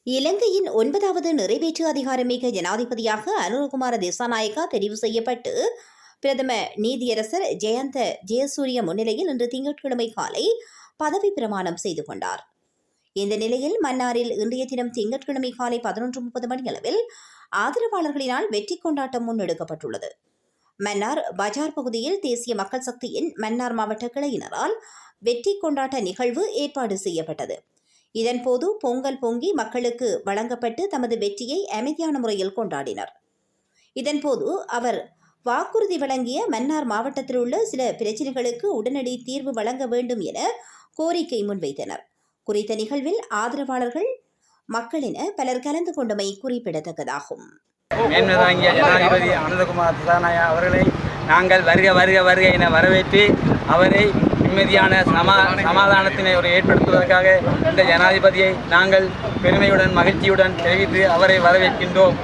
இலங்கையின் 9வது நிறைவேற்று அதிகாரமிக்க ஜனாதிபதியாக அனுரகுமார திசாநாயக்கா தெரிவு செய்யப்பட்டு பிரதம நீதியரசர் ஜெயந்த ஜெயசூரிய முன்னிலையில் இன்று திங்கட்கிழமை காலை பதவி பிரமாணம் செய்து கொண்டார். இந்த நிலையில் மன்னாரில் இன்றைய தினம் திங்கட்கிழமை காலை 11:30 மணியளவில் ஆதரவாளர்களினால் வெற்றி கொண்டாட்டம் முன்னெடுக்கப்பட்டுள்ளது. மன்னார் பஜார் பகுதியில் தேசிய மக்கள் சக்தியின் மன்னார் மாவட்ட கிளையினரால் வெற்றி கொண்டாட்ட நிகழ்வு ஏற்பாடு செய்யப்பட்டது. இதன்போது பொங்கல் பொங்கி மக்களுக்கு வழங்கப்பட்டு தமது வெற்றியை அமைதியான முறையில் கொண்டாடினர். இதன்போது அவர் வாக்குறுதி வழங்கிய மன்னார் மாவட்டத்தில் உள்ள சில பிரச்சினைகளுக்கு உடனடி தீர்வு வழங்க வேண்டும் என கோரிக்கை முன்வைத்தனர். குறித்த நிகழ்வில் ஆதரவாளர்கள் மக்கள் என பலர் கலந்து கொண்டமை குறிப்பிடத்தக்கதாகும். மேன்மதாங்கிய ஜனாதிபதி அனுரகுமார திசாநாயக்கா அவர்களை நாங்கள் வருக வருக வருக என வரவேற்று அவரை நிம்மதியான சமாதானத்தினை ஏற்படுத்துவதற்காக இந்த ஜனாதிபதியை நாங்கள் பெருமையுடன் மகிழ்ச்சியுடன் தெரிவித்து அவரை வரவேற்கின்றோம்.